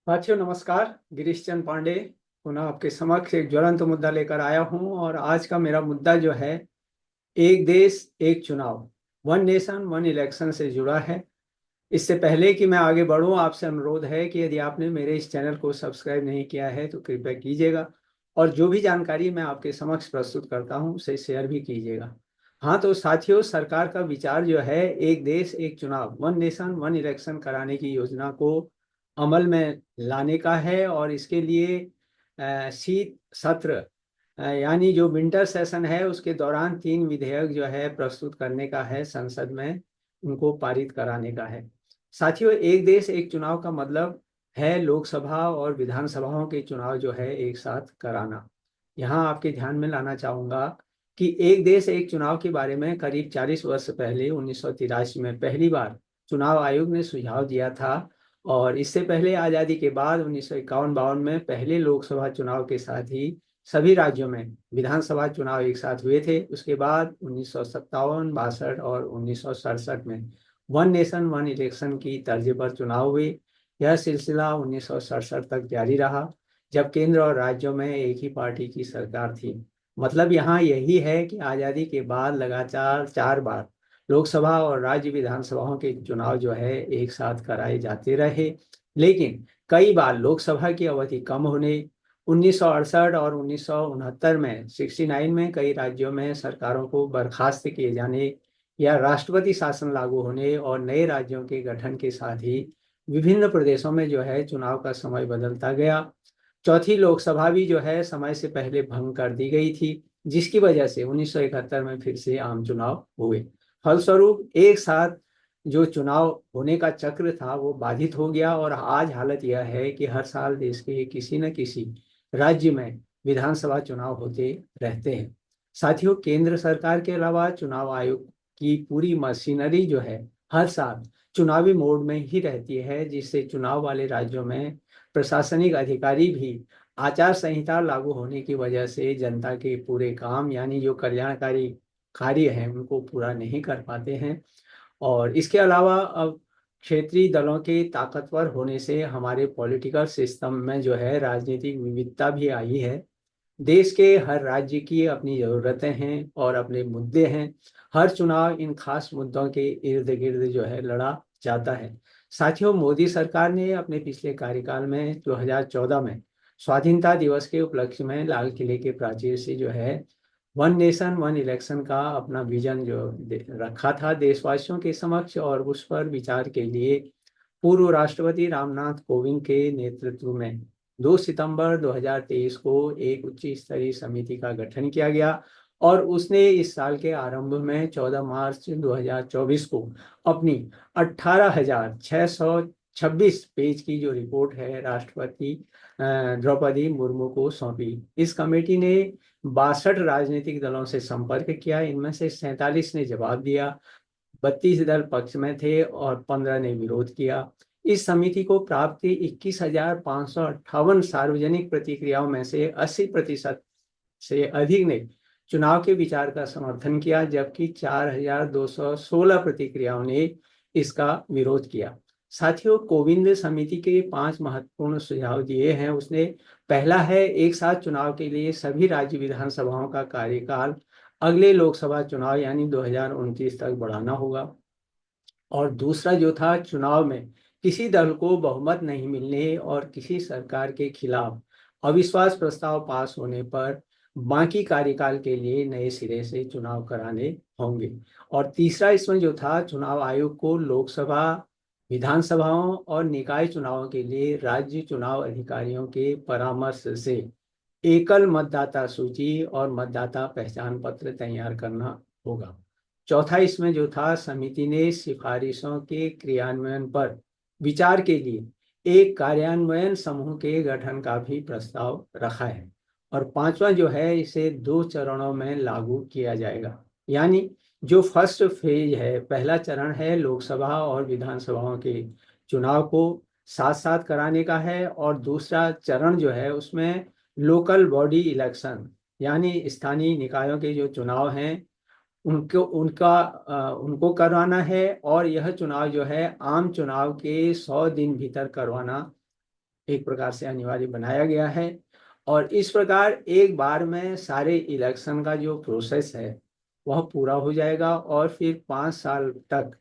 साथियों नमस्कार। गिरीश चंद पांडे पुनः आपके समक्ष एक ज्वलंत मुद्दा लेकर आया हूं और आज का मेरा मुद्दा जो है एक देश एक चुनाव, वन नेशन वन इलेक्शन से जुड़ा है। इससे पहले कि मैं आगे बढ़ूं, आपसे अनुरोध है कि यदि आपने मेरे इस चैनल को सब्सक्राइब नहीं किया है तो कृपया कीजिएगा और जो भी जानकारी मैं आपके समक्ष प्रस्तुत करता हूं उसे शेयर भी कीजिएगा। हाँ तो साथियों, सरकार का विचार जो है एक देश एक चुनाव, वन नेशन वन इलेक्शन कराने की योजना को अमल में लाने का है और इसके लिए शीत सत्र यानी जो विंटर सेशन है उसके दौरान 3 विधेयक जो है प्रस्तुत करने का है, संसद में उनको पारित कराने का है। साथियों, एक देश एक चुनाव का मतलब है लोकसभा और विधानसभाओं के चुनाव जो है एक साथ कराना। यहाँ आपके ध्यान में लाना चाहूंगा कि एक देश एक चुनाव के बारे में करीब 40 वर्ष पहले 1983 में पहली बार चुनाव आयोग ने सुझाव दिया था और इससे पहले आज़ादी के बाद 1951-52 में पहले लोकसभा चुनाव के साथ ही सभी राज्यों में विधानसभा चुनाव एक साथ हुए थे। उसके बाद 1957, 62 और 1967 में वन नेशन वन इलेक्शन की तर्ज पर चुनाव हुए। यह सिलसिला 1967 तक जारी रहा जब केंद्र और राज्यों में एक ही पार्टी की सरकार थी। मतलब यहाँ यही है कि आज़ादी के बाद लगातार 4 बार लोकसभा और राज्य विधानसभाओं के चुनाव जो है एक साथ कराए जाते रहे, लेकिन कई बार लोकसभा की अवधि कम होने, 1968 और 1969 में 69 में कई राज्यों में सरकारों को बर्खास्त किए जाने या राष्ट्रपति शासन लागू होने और नए राज्यों के गठन के साथ ही विभिन्न प्रदेशों में जो है चुनाव का समय बदलता गया। चौथी लोकसभा भी जो है समय से पहले भंग कर दी गई थी, जिसकी वजह से 1971 में फिर से आम चुनाव हुए। फलस्वरूप एक साथ जो चुनाव होने का चक्र था वो बाधित हो गया और आज हालत यह है कि हर साल देश के किसी न किसी राज्य में विधानसभा चुनाव होते रहते हैं। साथियों, केंद्र सरकार के अलावा चुनाव आयोग की पूरी मशीनरी जो है हर साल चुनावी मोड में ही रहती है, जिससे चुनाव वाले राज्यों में प्रशासनिक अधिकारी भी आचार संहिता लागू होने की वजह से जनता के पूरे काम यानी जो कल्याणकारी कार्य हैं उनको पूरा नहीं कर पाते हैं। और इसके अलावा अब क्षेत्रीय दलों के ताकतवर होने से हमारे पॉलिटिकल सिस्टम में जो है राजनीतिक विविधता भी आई है। देश के हर राज्य की अपनी जरूरतें हैं और अपने मुद्दे हैं। हर चुनाव इन खास मुद्दों के इर्द गिर्द जो है लड़ा जाता है। साथियों, मोदी सरकार ने अपने पिछले कार्यकाल में 2014 में स्वाधीनता दिवस के उपलक्ष्य में लाल किले के प्राचीर से जो है वन नेशन वन इलेक्शन का अपना विजन जो रखा था देशवासियों के समक्ष, और उस पर विचार के लिए पूर्व राष्ट्रपति रामनाथ कोविंद के नेतृत्व में 2 सितंबर 2023 को एक उच्च स्तरीय समिति का गठन किया गया और उसने इस साल के आरंभ में 14 मार्च 2024 को अपनी 18,626 पेज की जो रिपोर्ट है राष्ट्रपति द्रौपदी मुर्मू को सौंपी। इस कमेटी ने 62 राजनीतिक दलों से संपर्क किया। इनमें से 47 ने जवाब दिया, 32 दल पक्ष में थे और 15 ने विरोध किया। इस समिति को प्राप्त 21,558 सार्वजनिक प्रतिक्रियाओं में से 80% से अधिक ने चुनाव के विचार का समर्थन किया, जबकि 4,216 प्रतिक्रियाओं ने इसका विरोध किया। साथियों, कोविंद समिति के 5 महत्वपूर्ण सुझाव दिए हैं उसने। पहला है, एक साथ चुनाव के लिए सभी राज्य विधानसभाओं का कार्यकाल अगले लोकसभा चुनाव यानी 2029 तक बढ़ाना होगा। और दूसरा जो था, चुनाव में किसी दल को बहुमत नहीं मिलने और किसी सरकार के खिलाफ अविश्वास प्रस्ताव पास होने पर बाकी कार्यकाल के लिए नए सिरे से चुनाव कराने होंगे। और तीसरा इसमें जो था, चुनाव आयोग को लोकसभा विधानसभाओं और निकाय चुनावों के लिए राज्य चुनाव अधिकारियों के परामर्श से एकल मतदाता सूची और मतदाता पहचान पत्र तैयार करना होगा। चौथा इसमें जो था, समिति ने सिफारिशों के क्रियान्वयन पर विचार के लिए एक कार्यान्वयन समूह के गठन का भी प्रस्ताव रखा है। और पांचवा जो है, इसे 2 चरणों में लागू किया जाएगा। यानी जो फर्स्ट फेज है, पहला चरण है लोकसभा और विधानसभाओं के चुनाव को साथ साथ कराने का है, और दूसरा चरण जो है उसमें लोकल बॉडी इलेक्शन यानी स्थानीय निकायों के जो चुनाव हैं उनको करवाना है। और यह चुनाव जो है आम चुनाव के 100 दिन भीतर करवाना एक प्रकार से अनिवार्य बनाया गया है। और इस प्रकार एक बार में सारे इलेक्शन का जो प्रोसेस है वह पूरा हो जाएगा और फिर 5 साल तक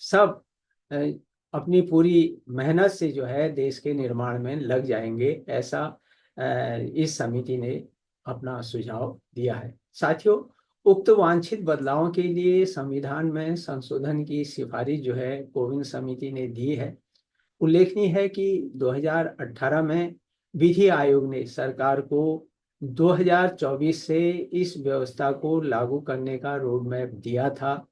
सब अ, अपनी पूरी मेहनत से जो है देश के निर्माण में लग जाएंगे, ऐसा इस समिति ने अपना सुझाव दिया है। साथियों, उक्त वांछित बदलावों के लिए संविधान में संशोधन की सिफारिश जो है कोविंद समिति ने दी है। उल्लेखनीय है कि 2018 में विधि आयोग ने सरकार को 2024 से इस व्यवस्था को लागू करने का रोड मैप दिया था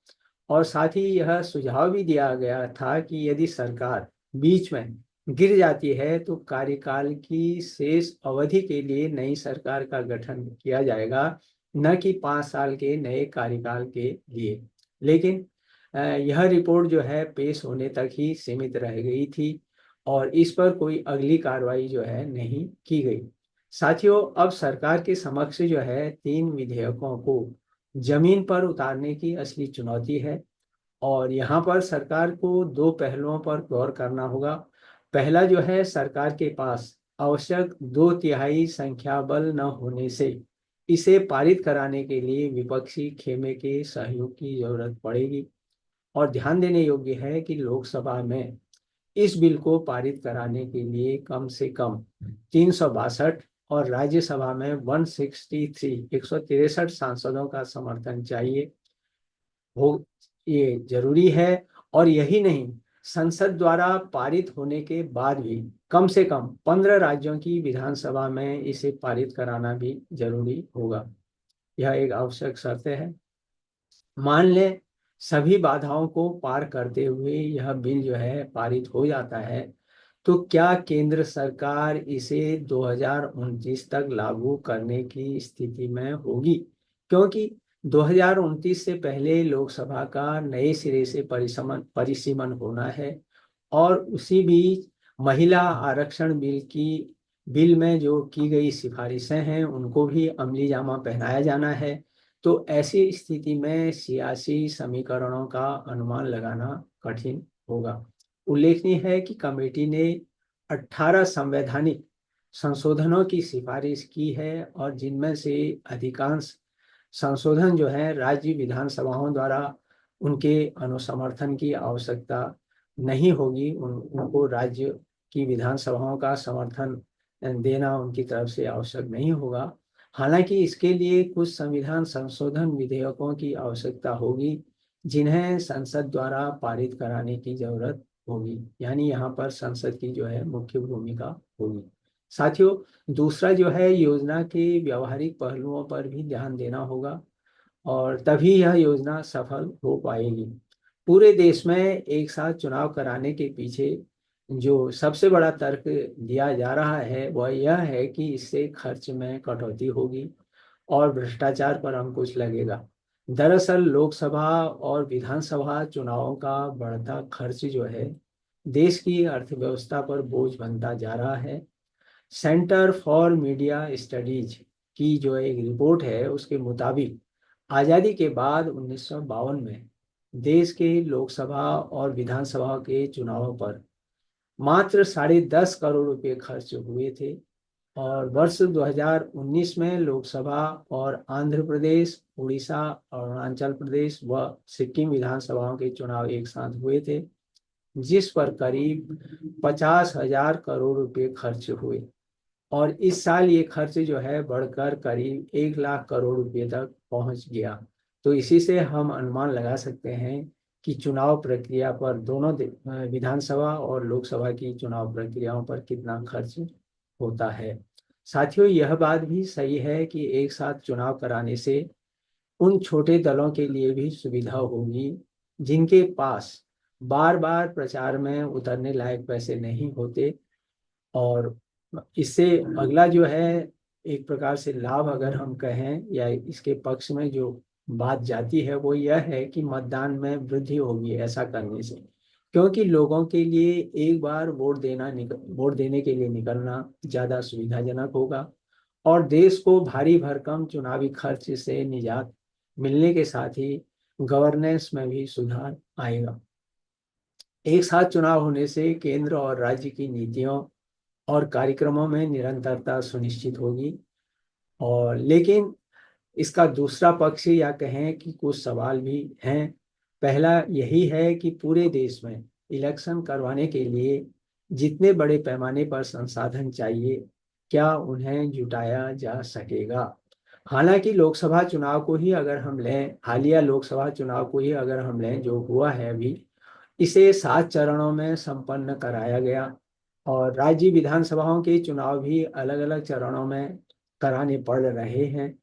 और साथ ही यह सुझाव भी दिया गया था कि यदि सरकार बीच में गिर जाती है तो कार्यकाल की शेष अवधि के लिए नई सरकार का गठन किया जाएगा, न कि 5 साल के नए कार्यकाल के लिए। लेकिन यह रिपोर्ट जो है पेश होने तक ही सीमित रह गई थी और इस पर कोई अगली कार्रवाई जो है नहीं की गई। साथियों, अब सरकार के समक्ष जो है 3 विधेयकों को जमीन पर उतारने की असली चुनौती है और यहाँ पर सरकार को 2 पहलुओं पर गौर करना होगा। पहला जो है, सरकार के पास आवश्यक 2/3 संख्या बल न होने से इसे पारित कराने के लिए विपक्षी खेमे के सहयोग की जरूरत पड़ेगी। और ध्यान देने योग्य है कि लोकसभा में इस बिल को पारित कराने के लिए कम से कम 362 और राज्यसभा में 163 सांसदों का समर्थन चाहिए हो, ये जरूरी है। और यही नहीं, संसद द्वारा पारित होने के बाद भी कम से कम 15 राज्यों की विधानसभा में इसे पारित कराना भी जरूरी होगा। यह एक आवश्यक शर्त है। मान लें सभी बाधाओं को पार करते हुए यह बिल जो है पारित हो जाता है, तो क्या केंद्र सरकार इसे 2029 तक लागू करने की स्थिति में होगी? क्योंकि 2029 से पहले लोकसभा का नए सिरे से परिसीमन होना है और उसी बीच महिला आरक्षण बिल में जो की गई सिफारिशें हैं उनको भी अमली जामा पहनाया जाना है। तो ऐसी स्थिति में सियासी समीकरणों का अनुमान लगाना कठिन होगा। उल्लेखनीय है कि कमेटी ने 18 संवैधानिक संशोधनों की सिफारिश की है और जिनमें से अधिकांश संशोधन जो है राज्य विधानसभाओं द्वारा उनके अनुसमर्थन की आवश्यकता नहीं होगी। उनको राज्य की विधानसभाओं का समर्थन देना उनकी तरफ से आवश्यक नहीं होगा। हालांकि इसके लिए कुछ संविधान संशोधन विधेयकों की आवश्यकता होगी जिन्हें संसद द्वारा पारित कराने की जरूरत होगी, यानी यहाँ पर संसद की जो है मुख्य भूमिका होगी। साथियों, दूसरा जो है, योजना के व्यवहारिक पहलुओं पर भी ध्यान देना होगा और तभी यह योजना सफल हो पाएगी। पूरे देश में एक साथ चुनाव कराने के पीछे जो सबसे बड़ा तर्क दिया जा रहा है वह यह है कि इससे खर्च में कटौती होगी और भ्रष्टाचार पर अंकुश लगेगा। दरअसल लोकसभा और विधानसभा चुनावों का बढ़ता खर्च जो है देश की अर्थव्यवस्था पर बोझ बनता जा रहा है। सेंटर फॉर मीडिया स्टडीज की जो एक रिपोर्ट है उसके मुताबिक आज़ादी के बाद 1952 में देश के लोकसभा और विधानसभा के चुनावों पर मात्र 10.5 करोड़ रुपए खर्च हुए थे और वर्ष 2019 में लोकसभा और आंध्र प्रदेश, उड़ीसा, अरुणाचल प्रदेश व सिक्किम विधानसभाओं के चुनाव एक साथ हुए थे, जिस पर करीब 50,000 करोड़ रुपए खर्च हुए। और इस साल ये खर्च जो है बढ़कर करीब 1 लाख करोड़ रुपए तक पहुंच गया। तो इसी से हम अनुमान लगा सकते हैं कि चुनाव प्रक्रिया पर दोनों विधानसभा और लोकसभा की चुनाव प्रक्रियाओं पर कितना खर्च होता है। साथियों, यह बात भी सही है कि एक साथ चुनाव कराने से उन छोटे दलों के लिए भी सुविधा होगी जिनके पास बार बार प्रचार में उतरने लायक पैसे नहीं होते। और इससे अगला जो है, एक प्रकार से लाभ अगर हम कहें या इसके पक्ष में जो बात जाती है वो यह है कि मतदान में वृद्धि होगी ऐसा करने से, क्योंकि लोगों के लिए एक बार वोट देने के लिए निकलना ज़्यादा सुविधाजनक होगा और देश को भारी भरकम चुनावी खर्च से निजात मिलने के साथ ही गवर्नेंस में भी सुधार आएगा। एक साथ चुनाव होने से केंद्र और राज्य की नीतियों और कार्यक्रमों में निरंतरता सुनिश्चित होगी। और लेकिन इसका दूसरा पक्ष या कहें कि कुछ सवाल भी हैं। पहला यही है कि पूरे देश में इलेक्शन करवाने के लिए जितने बड़े पैमाने पर संसाधन चाहिए, क्या उन्हें जुटाया जा सकेगा। हालांकि लोकसभा चुनाव को ही अगर हम लें, हालिया लोकसभा चुनाव को ही अगर हम लें, जो हुआ है अभी, इसे 7 चरणों में संपन्न कराया गया। और राज्य विधानसभाओं के चुनाव भी अलग अलग चरणों में कराने पड़ रहे हैं।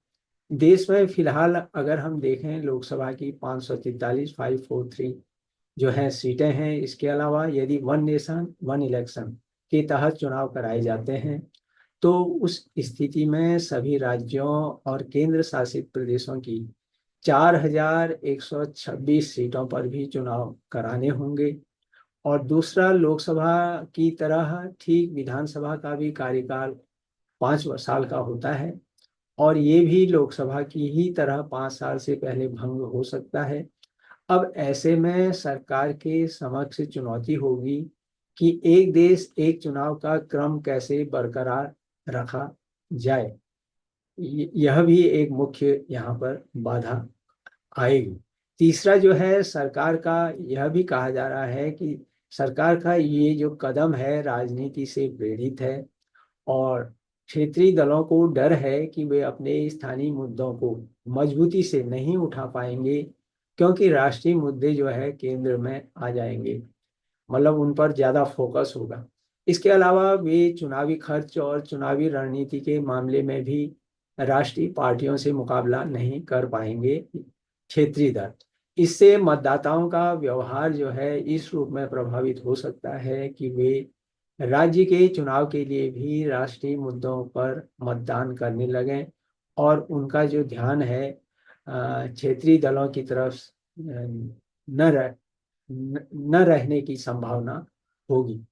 देश में फिलहाल अगर हम देखें, लोकसभा की 543 543 जो है सीटें हैं। इसके अलावा यदि वन नेशन वन इलेक्शन के तहत चुनाव कराए जाते हैं, तो उस स्थिति में सभी राज्यों और केंद्र शासित प्रदेशों की 4126 सीटों पर भी चुनाव कराने होंगे। और दूसरा, लोकसभा की तरह ठीक विधानसभा का भी कार्यकाल 5 साल का होता है, और ये भी लोकसभा की ही तरह 5 साल से पहले भंग हो सकता है। अब ऐसे में सरकार के समक्ष चुनौती होगी कि एक देश एक चुनाव का क्रम कैसे बरकरार रखा जाए। यह भी एक मुख्य यहाँ पर बाधा आएगी। तीसरा जो है, सरकार का यह भी कहा जा रहा है कि सरकार का ये जो कदम है राजनीति से प्रेरित है, और क्षेत्रीय दलों को डर है कि वे अपने स्थानीय मुद्दों को मजबूती से नहीं उठा पाएंगे, क्योंकि राष्ट्रीय मुद्दे जो है केंद्र में आ जाएंगे, मतलब उन पर ज़्यादा फोकस होगा। इसके अलावा वे चुनावी खर्च और चुनावी रणनीति के मामले में भी राष्ट्रीय पार्टियों से मुकाबला नहीं कर पाएंगे क्षेत्रीय दल। इससे मतदाताओं का व्यवहार जो है इस रूप में प्रभावित हो सकता है कि वे राज्य के चुनाव के लिए भी राष्ट्रीय मुद्दों पर मतदान करने लगें, और उनका जो ध्यान है क्षेत्रीय दलों की तरफ न रह न रहने की संभावना होगी।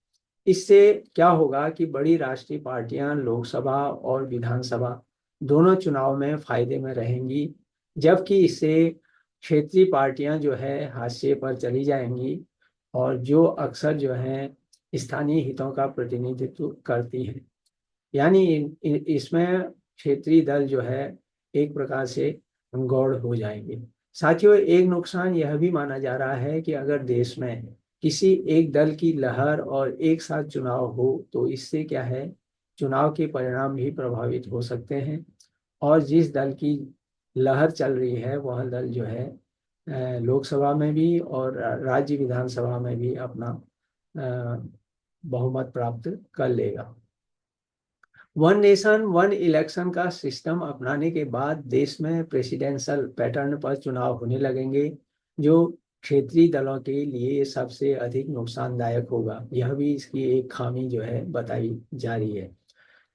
इससे क्या होगा कि बड़ी राष्ट्रीय पार्टियां लोकसभा और विधानसभा दोनों चुनाव में फायदे में रहेंगी, जबकि इससे क्षेत्रीय पार्टियां जो है हाशिए पर चली जाएंगी, और जो अक्सर जो है स्थानीय हितों का प्रतिनिधित्व करती हैं। यानी इसमें क्षेत्रीय दल जो है एक प्रकार से गौड़ हो जाएंगे। साथियों, एक नुकसान यह भी माना जा रहा है कि अगर देश में किसी एक दल की लहर और एक साथ चुनाव हो, तो इससे क्या है, चुनाव के परिणाम भी प्रभावित हो सकते हैं। और जिस दल की लहर चल रही है वह दल जो है लोकसभा में भी और राज्य विधानसभा में भी अपना बहुमत प्राप्त कर लेगा। वन नेशन वन इलेक्शन का सिस्टम अपनाने के बाद देश में प्रेसिडेंशियल पैटर्न पर चुनाव होने लगेंगे, जो क्षेत्रीय दलों के लिए सबसे अधिक नुकसानदायक होगा। यह भी इसकी एक खामी जो है बताई जा रही है।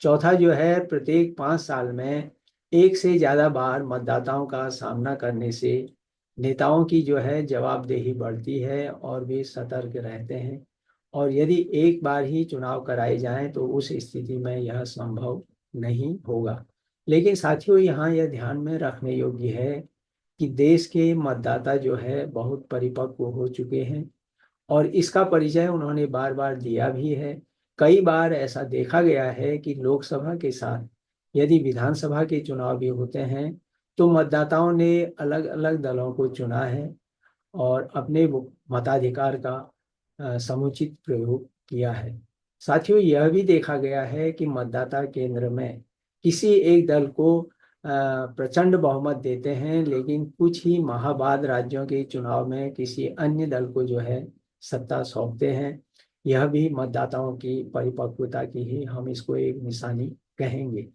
चौथा जो है, प्रत्येक 5 साल में एक से ज़्यादा बार मतदाताओं का सामना करने से नेताओं की जो है जवाबदेही बढ़ती है और वे सतर्क रहते हैं। और यदि एक बार ही चुनाव कराए जाएं तो उस स्थिति में यह संभव नहीं होगा। लेकिन साथियों, यहाँ यह ध्यान में रखने योग्य है कि देश के मतदाता जो है बहुत परिपक्व हो चुके हैं, और इसका परिचय उन्होंने बार बार दिया भी है। कई बार ऐसा देखा गया है कि लोकसभा के साथ यदि विधानसभा के चुनाव भी होते हैं, तो मतदाताओं ने अलग अलग दलों को चुना है और अपने मताधिकार का समुचित प्रयोग किया है। साथियों, यह भी देखा गया है कि मतदाता केंद्र में किसी एक दल को प्रचंड बहुमत देते हैं, लेकिन कुछ ही माह बाद राज्यों के चुनाव में किसी अन्य दल को जो है सत्ता सौंपते हैं। यह भी मतदाताओं की परिपक्वता की ही हम इसको एक निशानी कहेंगे।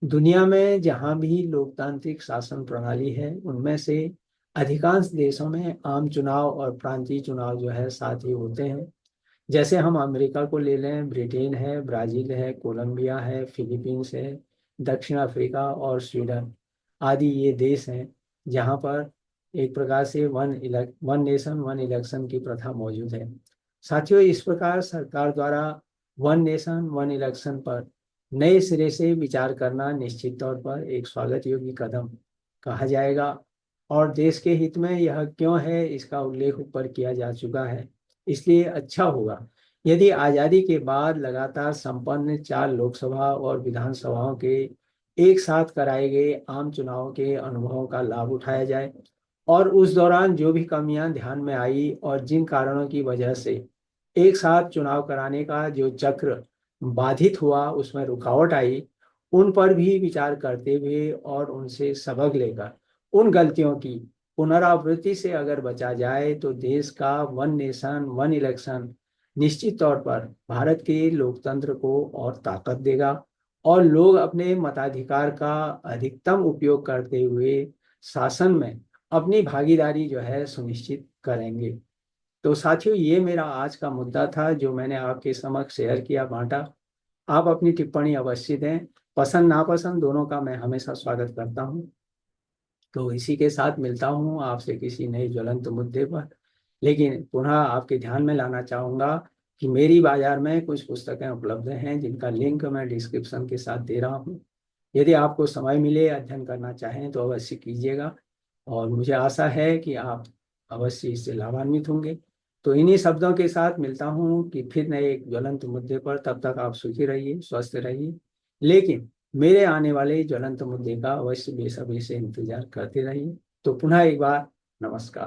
दुनिया में जहाँ भी लोकतांत्रिक शासन प्रणाली है, उनमें से अधिकांश देशों में आम चुनाव और प्रांतीय चुनाव जो है साथ ही होते हैं। जैसे हम अमेरिका को ले लें, ब्रिटेन है, ब्राज़ील है, कोलंबिया है, फिलीपींस है, दक्षिण अफ्रीका और स्वीडन आदि ये देश हैं जहाँ पर एक प्रकार से वन नेशन वन इलेक्शन की प्रथा मौजूद है। साथियों, इस प्रकार सरकार द्वारा वन नेशन वन इलेक्शन पर नए सिरे से विचार करना निश्चित तौर पर एक स्वागत योग्य कदम कहा जाएगा। और देश के हित में यह क्यों है, इसका उल्लेख ऊपर किया जा चुका है। इसलिए अच्छा होगा यदि आजादी के बाद लगातार संपन्न 4 लोकसभा और विधानसभाओं के एक साथ कराए गए आम चुनावों के अनुभवों का लाभ उठाया जाए और उस दौरान जो भी कमियां ध्यान में आई और जिन कारणों की वजह से एक साथ चुनाव कराने का जो चक्र बाधित हुआ, उसमें रुकावट आई, उन पर भी विचार करते हुए और उनसे सबक लेकर उन गलतियों की पुनरावृत्ति से अगर बचा जाए तो देश का वन नेशन वन इलेक्शन निश्चित तौर पर भारत के लोकतंत्र को और ताकत देगा और लोग अपने मताधिकार का अधिकतम उपयोग करते हुए शासन में अपनी भागीदारी जो है सुनिश्चित करेंगे। तो साथियों, ये मेरा आज का मुद्दा था जो मैंने आपके समक्ष शेयर किया, बांटा। आप अपनी टिप्पणी अवश्य दें। पसंद नापसंद दोनों का मैं हमेशा स्वागत करता हूँ। तो इसी के साथ मिलता हूँ आपसे किसी नए ज्वलंत मुद्दे पर। लेकिन पुनः आपके ध्यान में लाना चाहूँगा कि मेरी बाजार में कुछ पुस्तकें उपलब्ध हैं जिनका लिंक मैं डिस्क्रिप्शन के साथ दे रहा हूँ। यदि आपको समय मिले, अध्ययन करना चाहें तो अवश्य कीजिएगा और मुझे आशा है कि आप अवश्य इससे लाभान्वित होंगे। तो इन्हीं शब्दों के साथ मिलता हूँ कि फिर नए एक ज्वलंत मुद्दे पर। तब तक आप सुखी रहिए, स्वस्थ रहिए, लेकिन मेरे आने वाले ज्वलंत मुद्दे का अवश्य बेसब्री से इंतजार करते रहिए। तो पुनः एक बार नमस्कार।